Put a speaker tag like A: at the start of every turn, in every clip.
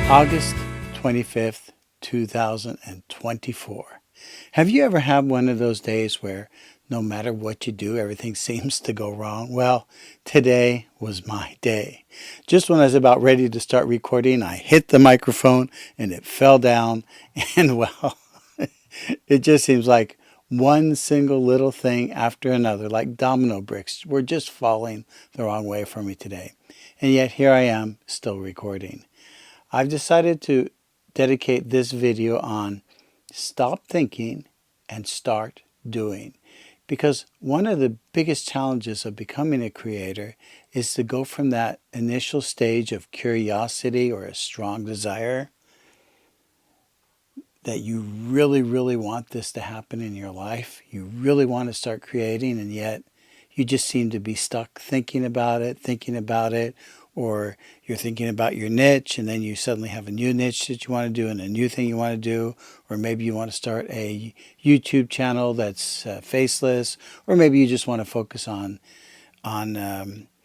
A: August 25th, 2024. Have you ever had one of those days where no matter what you do, everything seems to go wrong? Well, today was my day. Just when I was about ready to start recording, I hit the microphone and it fell down. And well, it just seems like one single little thing after another, like domino bricks, were just falling the wrong way for me today. And yet here I am still recording. I've decided to dedicate this video on stop thinking and start doing. Because one of the biggest challenges of becoming a creator is to go from that initial stage of curiosity or a strong desire that you really, really want this to happen in your life. You really want to start creating, and yet you just seem to be stuck thinking about it, or you're thinking about your niche and then you suddenly have a new niche that you want to do and a new thing you want to do, or maybe you want to start a YouTube channel that's faceless, or maybe you just want to focus on Instagram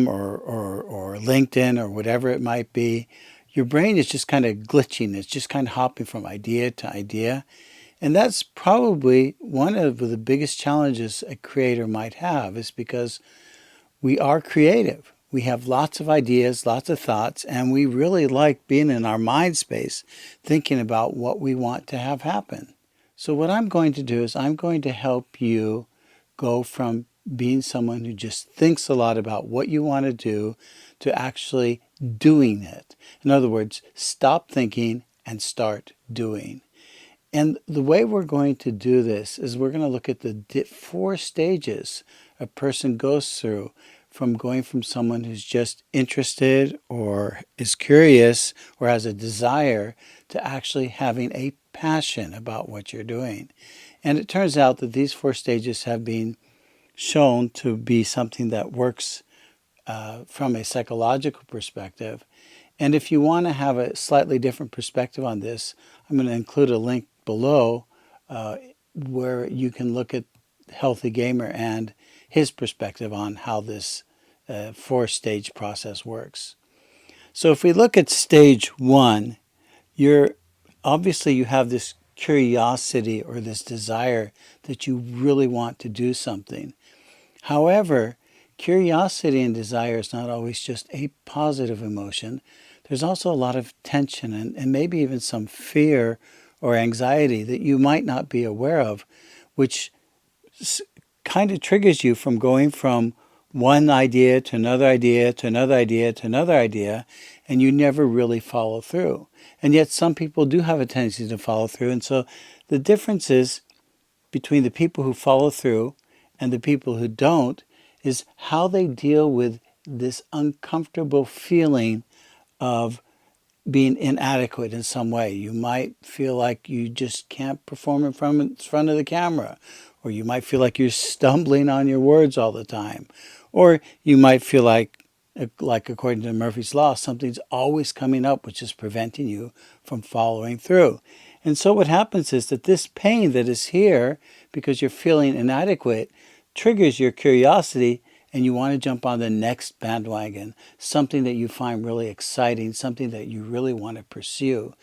A: or LinkedIn or whatever it might be. Your brain is just kind of glitching. It's just kind of hopping from idea to idea. And that's probably one of the biggest challenges a creator might have, is because we are creative. We have lots of ideas, lots of thoughts, and we really like being in our mind space, thinking about what we want to have happen. So what I'm going to do is I'm going to help you go from being someone who just thinks a lot about what you want to do to actually doing it. In other words, stop thinking and start doing. And the way we're going to do this is we're going to look at the 4 stages a person goes through from going from someone who's just interested or is curious or has a desire to actually having a passion about what you're doing. And it turns out that these 4 stages have been shown to be something that works from a psychological perspective. And if you want to have a slightly different perspective on this, I'm going to include a link below where you can look at Healthy Gamer and his perspective on how this 4-stage process works. So if we look at stage 1, you have this curiosity or this desire that you really want to do something. However, curiosity and desire is not always just a positive emotion. There's also a lot of tension and maybe even some fear or anxiety that you might not be aware of, which kind of triggers you from going from one idea to another idea to another idea to another idea, and you never really follow through. And yet some people do have a tendency to follow through. And so the difference is between the people who follow through and the people who don't is how they deal with this uncomfortable feeling of being inadequate in some way. You might feel like you just can't perform in front of the camera, or you might feel like you're stumbling on your words all the time, or you might feel like according to Murphy's Law, something's always coming up which is preventing you from following through. And so what happens is that this pain that is here because you're feeling inadequate triggers your curiosity, and you want to jump on the next bandwagon, something that you find really exciting, something that you really want to pursue.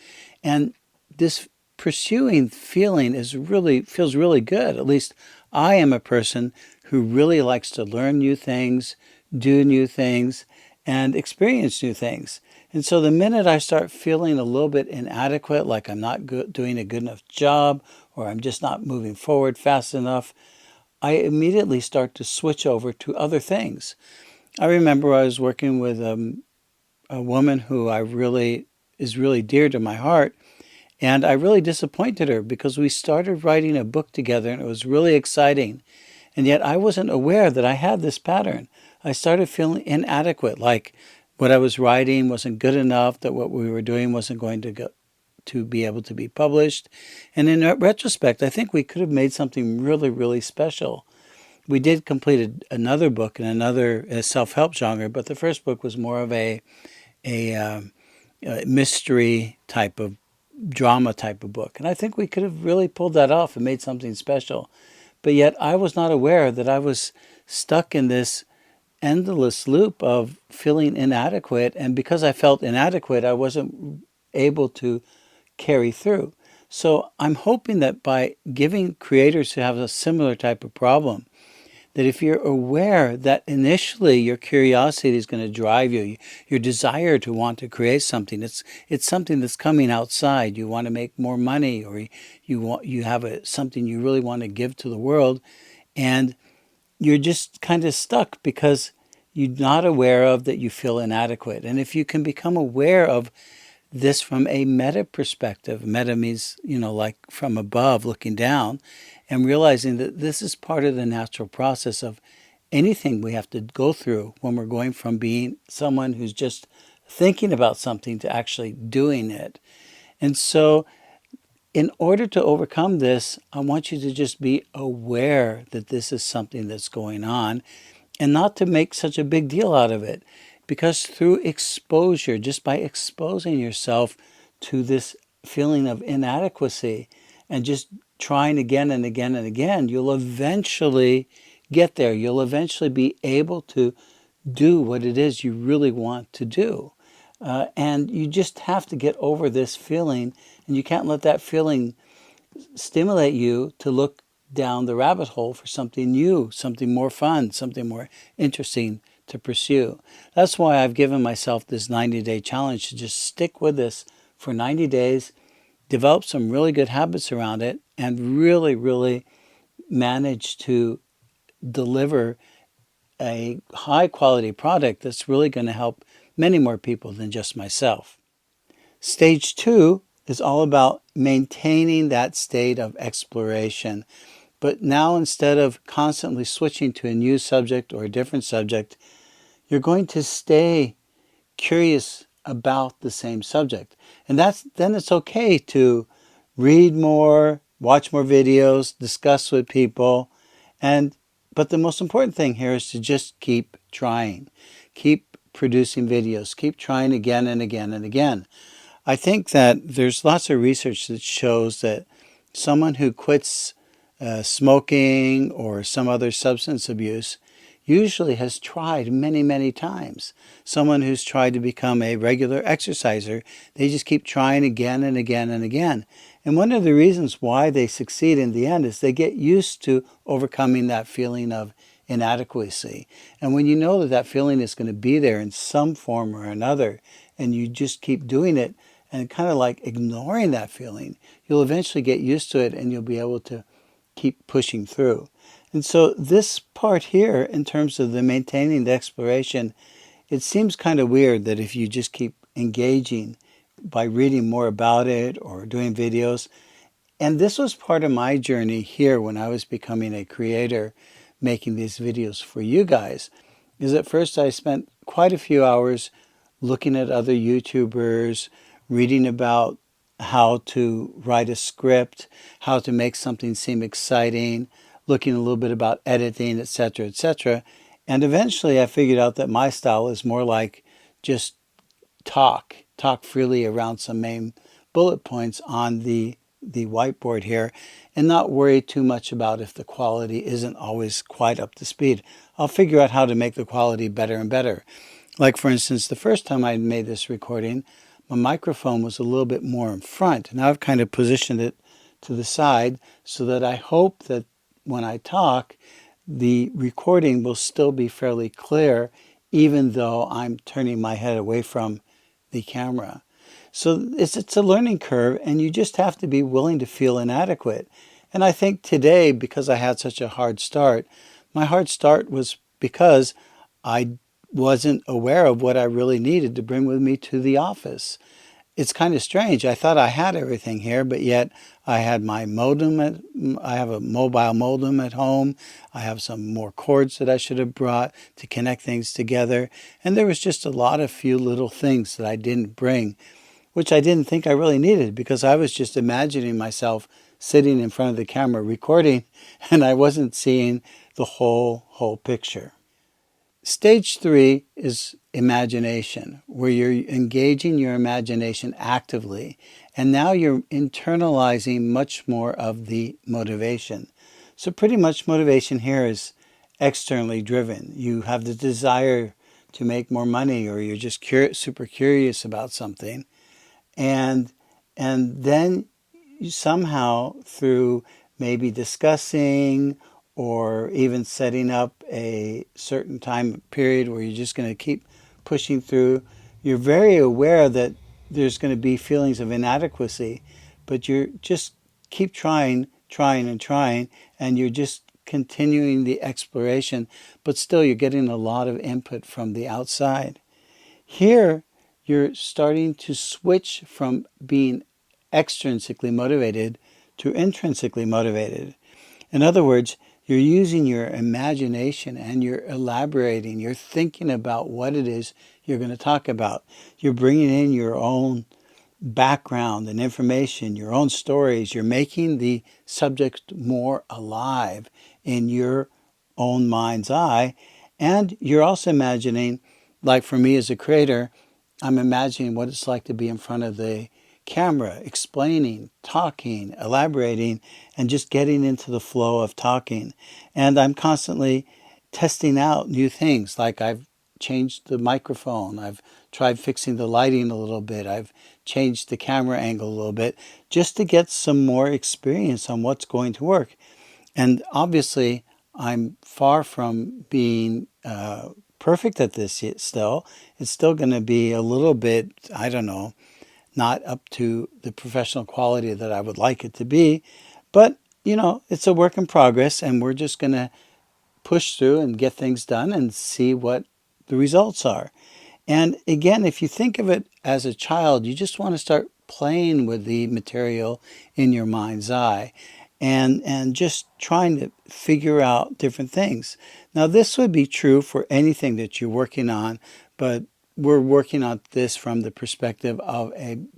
A: And this pursuing feeling feels really good. At least I am a person who really likes to learn new things, do new things, and experience new things. And so the minute I start feeling a little bit inadequate, like I'm not doing a good enough job, or I'm just not moving forward fast enough, I immediately start to switch over to other things. I remember I was working with a woman who is really dear to my heart, and I really disappointed her because we started writing a book together and it was really exciting. And yet I wasn't aware that I had this pattern. I started feeling inadequate, like what I was writing wasn't good enough, that what we were doing wasn't going to be able to be published. And in retrospect, I think we could have made something really, really special. We did complete another book in another self-help genre, but the first book was more of a mystery type of drama type of book. And I think we could have really pulled that off and made something special. But yet I was not aware that I was stuck in this endless loop of feeling inadequate. And because I felt inadequate, I wasn't able to carry through. So I'm hoping that by giving creators who have a similar type of problem, that if you're aware that initially your curiosity is going to drive you, your desire to want to create something, it's something that's coming outside. You want to make more money, or you have something you really want to give to the world, and you're just kind of stuck because you're not aware of that you feel inadequate. And if you can become aware of this from a meta perspective, meta means, like from above looking down, and realizing that this is part of the natural process of anything we have to go through when we're going from being someone who's just thinking about something to actually doing it. And so, in order to overcome this, I want you to just be aware that this is something that's going on and not to make such a big deal out of it. Because through exposure, just by exposing yourself to this feeling of inadequacy and just trying again and again and again, you'll eventually get there. You'll eventually be able to do what it is you really want to do. And you just have to get over this feeling, and you can't let that feeling stimulate you to look down the rabbit hole for something new, something more fun, something more interesting to pursue. That's why I've given myself this 90-day challenge to just stick with this for 90 days, develop some really good habits around it, and really, really manage to deliver a high quality product that's really going to help many more people than just myself. Stage 2 is all about maintaining that state of exploration. But now, instead of constantly switching to a new subject or a different subject, you're going to stay curious about the same subject. And then it's okay to read more, watch more videos, discuss with people. But the most important thing here is to just keep trying. Keep producing videos. Keep trying again and again and again. I think that there's lots of research that shows that someone who quits smoking or some other substance abuse usually has tried many, many times. Someone who's tried to become a regular exerciser, they just keep trying again and again and again. And one of the reasons why they succeed in the end is they get used to overcoming that feeling of inadequacy. And when you know that that feeling is going to be there in some form or another, and you just keep doing it and kind of like ignoring that feeling, you'll eventually get used to it and you'll be able to keep pushing through. And so this part here, in terms of the maintaining the exploration, it seems kind of weird that if you just keep engaging by reading more about it or doing videos. And this was part of my journey here when I was becoming a creator, making these videos for you guys, is at first I spent quite a few hours looking at other YouTubers, reading about how to write a script, how to make something seem exciting, looking a little bit about editing, etc., etc. And eventually I figured out that my style is more like just talk freely around some main bullet points on the whiteboard here, and not worry too much about if the quality isn't always quite up to speed. I'll figure out how to make the quality better and better. Like, for instance, the first time I made this recording, my microphone was a little bit more in front. Now I've kind of positioned it to the side so that I hope that when I talk, the recording will still be fairly clear, even though I'm turning my head away from the camera. So it's a learning curve, and you just have to be willing to feel inadequate. And I think today, because I had such a hard start, my hard start was because I wasn't aware of what I really needed to bring with me to the office. It's kind of strange. I thought I had everything here, but yet I had my modem. I have a mobile modem at home. I have some more cords that I should have brought to connect things together. And there was just a lot of few little things that I didn't bring, which I didn't think I really needed, because I was just imagining myself sitting in front of the camera recording, and I wasn't seeing the whole picture. Stage 3 is imagination, where you're engaging your imagination actively, and now you're internalizing much more of the motivation. So pretty much motivation here is externally driven. You have the desire to make more money, or you're just super curious about something. And then you somehow, through maybe discussing or even setting up a certain time period where you're just going to keep pushing through, you're very aware that there's going to be feelings of inadequacy, but you're just keep trying and trying, and you're just continuing the exploration, but still you're getting a lot of input from the outside. Here, you're starting to switch from being extrinsically motivated to intrinsically motivated. In other words, you're using your imagination and you're elaborating. You're thinking about what it is you're going to talk about. You're bringing in your own background and information, your own stories. You're making the subject more alive in your own mind's eye. And you're also imagining, like for me as a creator, I'm imagining what it's like to be in front of the camera, explaining, talking, elaborating, and just getting into the flow of talking. And I'm constantly testing out new things. Like I've changed the microphone. I've tried fixing the lighting a little bit. I've changed the camera angle a little bit just to get some more experience on what's going to work. And obviously, I'm far from being perfect at this yet still. It's still going to be a little bit, I don't know, not up to the professional quality that I would like it to be. But, it's a work in progress, and we're just going to push through and get things done and see what the results are. And again, if you think of it as a child, you just want to start playing with the material in your mind's eye and just trying to figure out different things. Now, this would be true for anything that you're working on, but we're working on this from the perspective of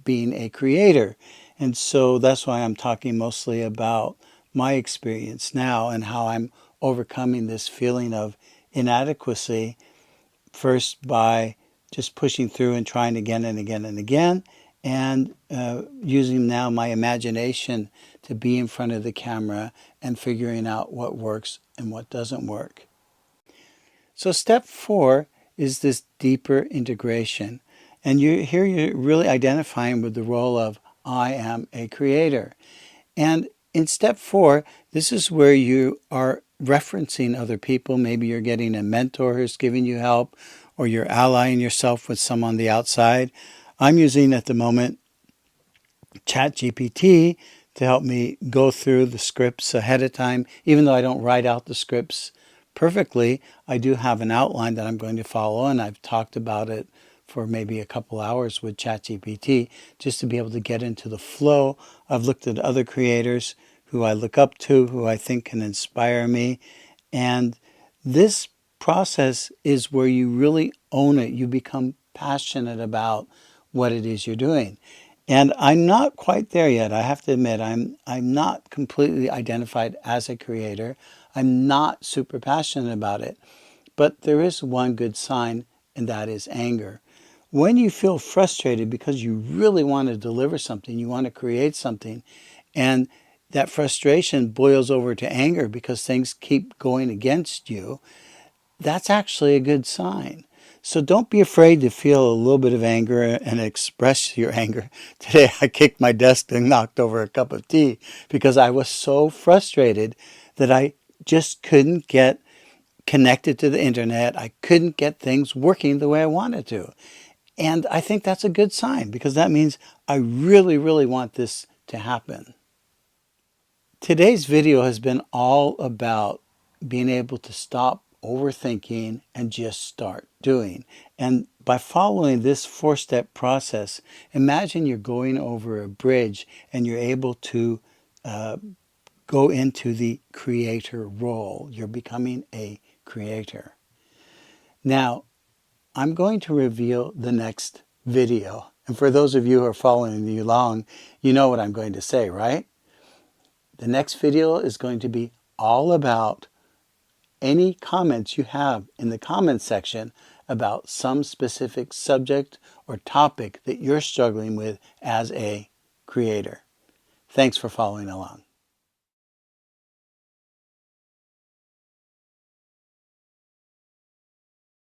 A: being a creator. And so that's why I'm talking mostly about my experience now and how I'm overcoming this feeling of inadequacy, first by just pushing through and trying again and again and again, and using now my imagination to be in front of the camera and figuring out what works and what doesn't work. So step 4 is this deeper integration. And here you're really identifying with the role of I am a creator. And in step 4, this is where you are referencing other people. Maybe you're getting a mentor who's giving you help, or you're allying yourself with someone on the outside. I'm using at the moment ChatGPT to help me go through the scripts ahead of time. Even though I don't write out the scripts perfectly, I do have an outline that I'm going to follow, and I've talked about it for maybe a couple hours with ChatGPT just to be able to get into the flow. I've looked at other creators who I look up to, who I think can inspire me. And this process is where you really own it. You become passionate about what it is you're doing. And I'm not quite there yet. I have to admit, I'm not completely identified as a creator. I'm not super passionate about it. But there is one good sign, and that is anger. When you feel frustrated because you really want to deliver something, you want to create something, and that frustration boils over to anger because things keep going against you, that's actually a good sign. So don't be afraid to feel a little bit of anger and express your anger. Today I kicked my desk and knocked over a cup of tea because I was so frustrated that I just couldn't get connected to the internet. I couldn't get things working the way I wanted to. And I think that's a good sign because that means I really, really want this to happen. Today's video has been all about being able to stop overthinking and just start doing. And by following this 4-step process, imagine you're going over a bridge and you're able to go into the creator role. You're becoming a creator. Now, I'm going to reveal the next video. And for those of you who are following me along, you know what I'm going to say, right? The next video is going to be all about any comments you have in the comments section about some specific subject or topic that you're struggling with as a creator. Thanks for following along.